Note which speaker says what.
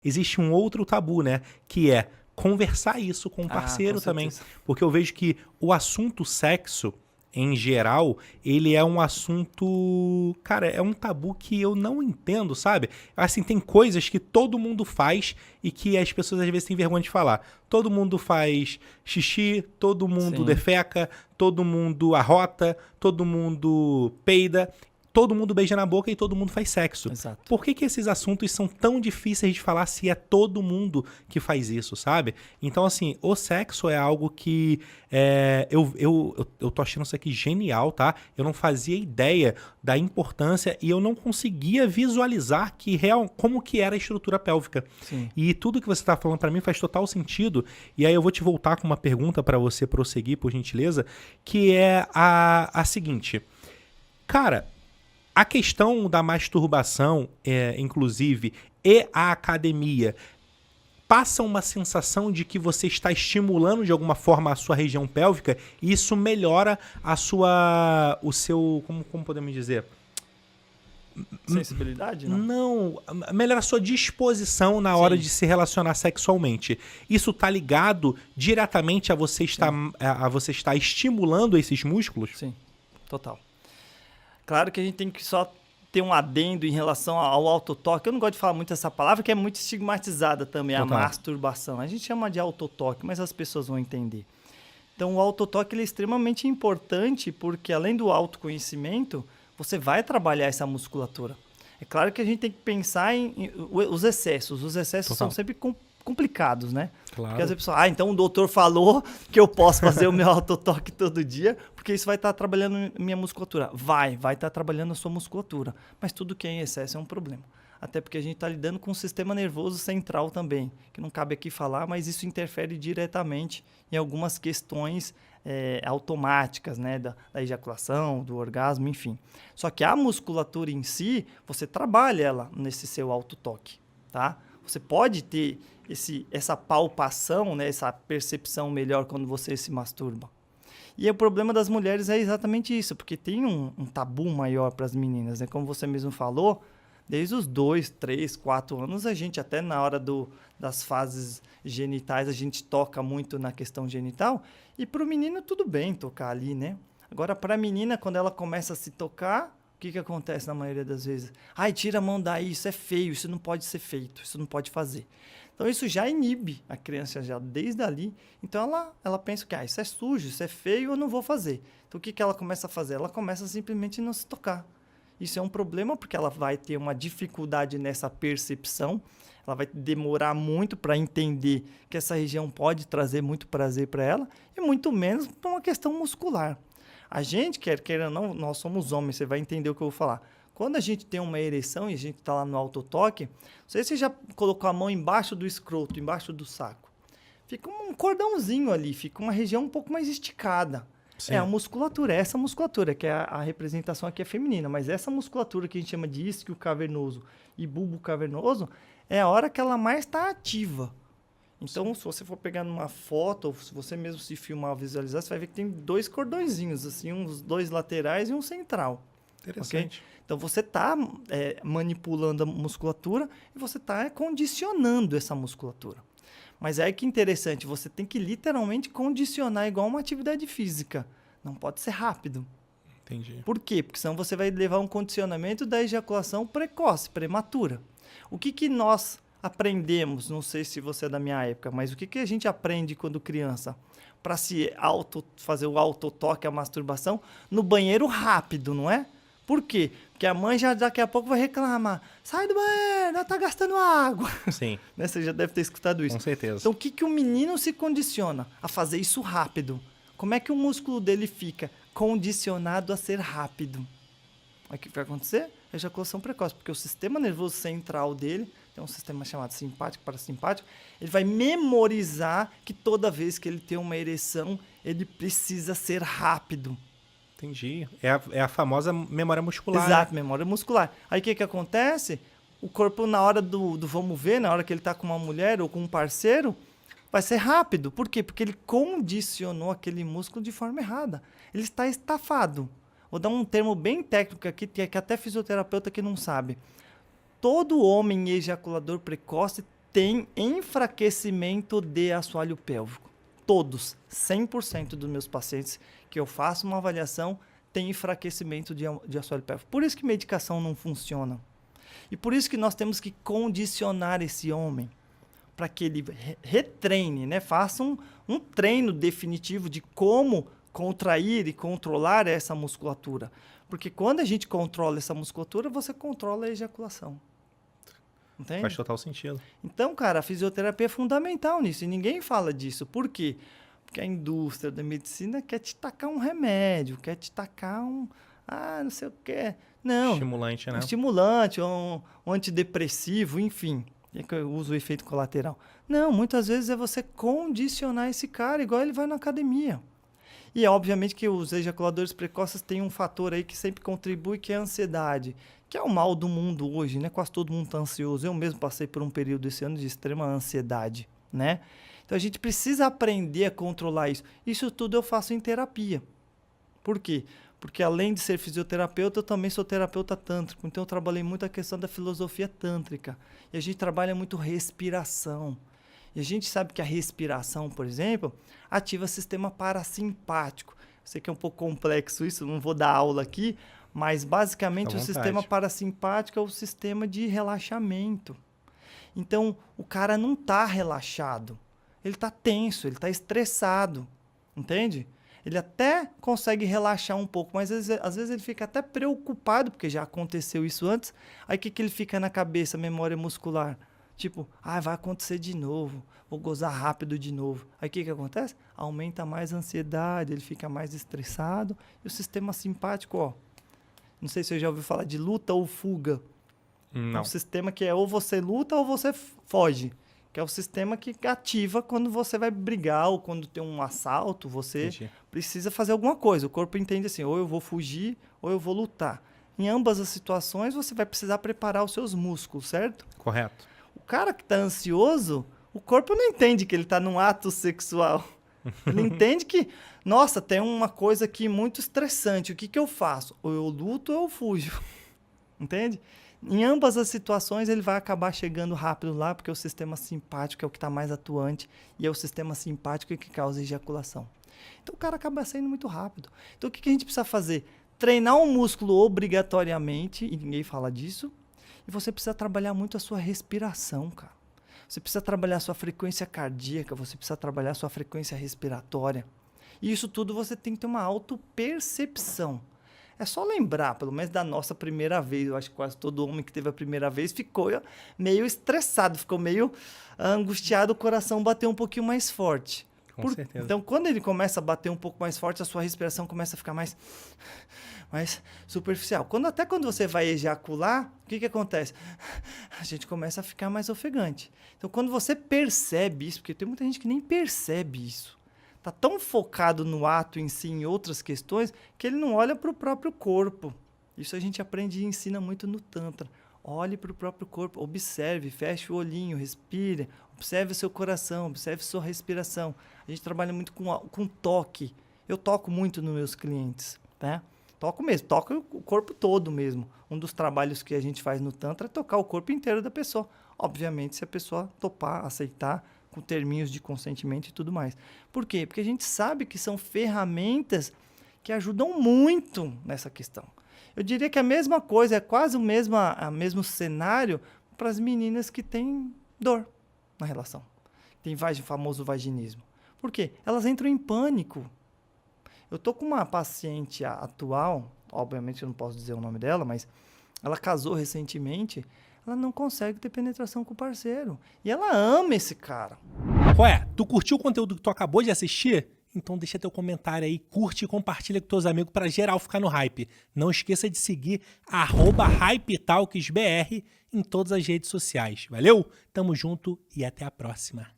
Speaker 1: existe um outro tabu, né? Que é conversar isso com o parceiro
Speaker 2: Com
Speaker 1: também.
Speaker 2: certeza.
Speaker 1: Porque eu vejo que o assunto sexo, em geral, ele é um assunto... Cara, é um tabu que eu não entendo, sabe? Assim, tem coisas que todo mundo faz e que as pessoas às vezes têm vergonha de falar. Todo mundo faz xixi, todo mundo
Speaker 2: Sim.
Speaker 1: defeca, todo mundo arrota, todo mundo peida. Todo mundo beija na boca e todo mundo faz sexo.
Speaker 2: Exato.
Speaker 1: Por que esses assuntos são tão difíceis de falar se é todo mundo que faz isso, sabe? Então, assim, o sexo é algo que eu tô achando isso aqui genial, tá? Eu não fazia ideia da importância e eu não conseguia visualizar como que era a estrutura pélvica.
Speaker 2: Sim.
Speaker 1: E tudo que você tá falando pra mim faz total sentido. E aí eu vou te voltar com uma pergunta pra você prosseguir, por gentileza, que é a seguinte. Cara, a questão da masturbação, inclusive, e a academia, passa uma sensação de que você está estimulando de alguma forma a sua região pélvica e isso melhora como podemos dizer?
Speaker 2: Sensibilidade, não?
Speaker 1: Não, melhora a sua disposição na hora
Speaker 2: Sim.
Speaker 1: de se relacionar sexualmente. Isso tá ligado diretamente a você estar estimulando esses músculos?
Speaker 2: Sim, total. Claro que a gente tem que só ter um adendo em relação ao autotoque. Eu não gosto de falar muito essa palavra, que é muito estigmatizada também,
Speaker 1: Total.
Speaker 2: a masturbação. A gente chama de autotoque, mas as pessoas vão entender. Então, o autotoque ele é extremamente importante porque, além do autoconhecimento, você vai trabalhar essa musculatura. É claro que a gente tem que pensar em os excessos. Os excessos
Speaker 1: Total.
Speaker 2: são sempre complicados, né?
Speaker 1: Claro.
Speaker 2: Porque às vezes a pessoa, então o doutor falou que eu posso fazer o meu autotoque todo dia, porque isso vai estar trabalhando minha musculatura. Vai estar trabalhando a sua musculatura. Mas tudo que é em excesso é um problema. Até porque a gente está lidando com o sistema nervoso central também, que não cabe aqui falar, mas isso interfere diretamente em algumas questões automáticas, né? Da ejaculação, do orgasmo, enfim. Só que a musculatura em si, você trabalha ela nesse seu autotoque, tá? Você pode ter essa palpação, né, essa percepção melhor quando você se masturba. E o problema das mulheres é exatamente isso, porque tem um tabu maior para as meninas, né? Como você mesmo falou, desde os 2, 3, 4 anos, a gente até na hora das fases genitais, a gente toca muito na questão genital, e para o menino tudo bem tocar ali, né? Agora, para a menina, quando ela começa a se tocar, o que acontece na maioria das vezes? Ai, tira a mão daí, isso é feio, isso não pode ser feito, isso não pode fazer. Então, isso já inibe a criança já desde ali. Então, ela pensa que isso é sujo, isso é feio, eu não vou fazer. Então, o que ela começa a fazer? Ela começa simplesmente a não se tocar. Isso é um problema porque ela vai ter uma dificuldade nessa percepção, ela vai demorar muito para entender que essa região pode trazer muito prazer para ela e muito menos para uma questão muscular. A gente, quer ou não, nós somos homens, você vai entender o que eu vou falar. Quando a gente tem uma ereção e a gente está lá no autotoque, não sei se você já colocou a mão embaixo do escroto, embaixo do saco. Fica um cordãozinho ali, fica uma região um pouco mais esticada.
Speaker 1: Sim.
Speaker 2: É a musculatura, essa musculatura, que é a representação aqui é feminina, mas essa musculatura que a gente chama de isquio cavernoso e bulbo cavernoso é a hora que ela mais está ativa. Então, se você for pegar numa foto, ou se você mesmo se filmar ou visualizar, você vai ver que tem 2 cordõezinhos, assim, uns 2 laterais e um central.
Speaker 1: Interessante.
Speaker 2: Okay? Então, você está manipulando a musculatura e você está condicionando essa musculatura. Mas é que interessante, você tem que literalmente condicionar igual uma atividade física. Não pode ser rápido.
Speaker 1: Entendi.
Speaker 2: Por quê? Porque senão você vai levar um condicionamento da ejaculação precoce, prematura. O que nós aprendemos, não sei se você é da minha época, mas o que a gente aprende quando criança? Para fazer o autotoque, a masturbação, no banheiro rápido, não é? Por quê? Porque a mãe já daqui a pouco vai reclamar. Sai do banheiro, ela tá gastando água.
Speaker 1: Sim.
Speaker 2: Né? Você já deve ter escutado isso.
Speaker 1: Com certeza.
Speaker 2: Então, o que o menino se condiciona? A fazer isso rápido. Como é que o músculo dele fica condicionado a ser rápido? O que vai acontecer? Ejaculação precoce, porque o sistema nervoso central dele, tem um sistema chamado simpático, parasimpático, ele vai memorizar que toda vez que ele tem uma ereção, ele precisa ser rápido.
Speaker 1: Entendi. É a famosa memória muscular.
Speaker 2: Exato,
Speaker 1: né?
Speaker 2: memória muscular. Aí o que acontece? O corpo, na hora do vamos ver, na hora que ele está com uma mulher ou com um parceiro, vai ser rápido. Por quê? Porque ele condicionou aquele músculo de forma errada. Ele está estafado. Vou dar um termo bem técnico aqui, que até fisioterapeuta que não sabe. Todo homem ejaculador precoce tem enfraquecimento de assoalho pélvico. Todos, 100% dos meus pacientes que eu faço uma avaliação têm enfraquecimento de assoalho pélvico. Por isso que medicação não funciona. E por isso que nós temos que condicionar esse homem para que ele retreine, né? Faça um treino definitivo de como contrair e controlar essa musculatura. Porque quando a gente controla essa musculatura, você controla a ejaculação. Entende?
Speaker 1: Faz total sentido.
Speaker 2: Então, cara, a fisioterapia é fundamental nisso. E ninguém fala disso. Por quê? Porque a indústria da medicina quer te tacar um remédio, quer te tacar não sei o quê. Não.
Speaker 1: Estimulante, né?
Speaker 2: Um estimulante, um antidepressivo, enfim. É que eu uso o efeito colateral. Não, muitas vezes é você condicionar esse cara, igual ele vai na academia. E é obviamente que os ejaculadores precoces têm um fator aí que sempre contribui, que é a ansiedade, que é o mal do mundo hoje, né? Quase todo mundo está ansioso. Eu mesmo passei por um período esse ano de extrema ansiedade, né? Então a gente precisa aprender a controlar isso. Isso tudo eu faço em terapia. Por quê? Porque além de ser fisioterapeuta, eu também sou terapeuta tântrico. Então eu trabalhei muito a questão da filosofia tântrica. E a gente trabalha muito respiração. E a gente sabe que a respiração, por exemplo, ativa o sistema parasimpático. Eu sei que é um pouco complexo isso, não vou dar aula aqui, mas basicamente o sistema parasimpático é o sistema de relaxamento. Então o cara não está relaxado, ele está tenso, ele está estressado, entende? Ele até consegue relaxar um pouco, mas às vezes ele fica até preocupado, porque já aconteceu isso antes. Aí o que ele fica na cabeça, memória muscular? Tipo, vai acontecer de novo, vou gozar rápido de novo. Aí o que acontece? Aumenta mais a ansiedade, ele fica mais estressado. E o sistema simpático, não sei se você já ouviu falar de luta ou fuga.
Speaker 1: Não.
Speaker 2: É um sistema que é ou você luta ou você foge. Que é o sistema que ativa quando você vai brigar ou quando tem um assalto, você precisa fazer alguma coisa. O corpo entende assim, ou eu vou fugir ou eu vou lutar. Em ambas as situações, você vai precisar preparar os seus músculos, certo?
Speaker 1: Correto.
Speaker 2: O cara que está ansioso, o corpo não entende que ele está num ato sexual. Ele entende que, nossa, tem uma coisa aqui muito estressante. O que eu faço? Ou eu luto ou eu fujo. Entende? Em ambas as situações, ele vai acabar chegando rápido lá, porque o sistema simpático é o que está mais atuante e é o sistema simpático que causa ejaculação. Então, o cara acaba saindo muito rápido. Então, o que a gente precisa fazer? Treinar um músculo obrigatoriamente, e ninguém fala disso, e você precisa trabalhar muito a sua respiração, cara. Você precisa trabalhar a sua frequência cardíaca, você precisa trabalhar a sua frequência respiratória. E isso tudo você tem que ter uma autopercepção. É só lembrar, pelo menos da nossa primeira vez. Eu acho que quase todo homem que teve a primeira vez ficou meio estressado, ficou meio angustiado, o coração bateu um pouquinho mais forte.
Speaker 1: Com certeza.
Speaker 2: Então, quando ele começa a bater um pouco mais forte, a sua respiração começa a ficar mais superficial. Até quando você vai ejacular, o que acontece? A gente começa a ficar mais ofegante. Então, quando você percebe isso, porque tem muita gente que nem percebe isso, está tão focado no ato em si, em outras questões, que ele não olha para o próprio corpo. Isso a gente aprende e ensina muito no Tantra. Olhe para o próprio corpo, observe, feche o olhinho, respire, observe o seu coração, observe sua respiração. A gente trabalha muito com toque. Eu toco muito nos meus clientes, né? Toco mesmo, toco o corpo todo mesmo. Um dos trabalhos que a gente faz no Tantra é tocar o corpo inteiro da pessoa. Obviamente, se a pessoa topar, aceitar, com termos de consentimento e tudo mais. Por quê? Porque a gente sabe que são ferramentas que ajudam muito nessa questão. Eu diria que a mesma coisa, é quase o mesmo cenário para as meninas que têm dor na relação. Tem o famoso vaginismo. Por quê? Elas entram em pânico. Eu estou com uma paciente atual, obviamente eu não posso dizer o nome dela, mas ela casou recentemente. Ela não consegue ter penetração com o parceiro. E ela ama esse cara.
Speaker 1: Ué, tu curtiu o conteúdo que tu acabou de assistir? Então deixa teu comentário aí, curte e compartilha com teus amigos pra geral ficar no hype. Não esqueça de seguir @HypeTalksBR em todas as redes sociais. Valeu? Tamo junto e até a próxima.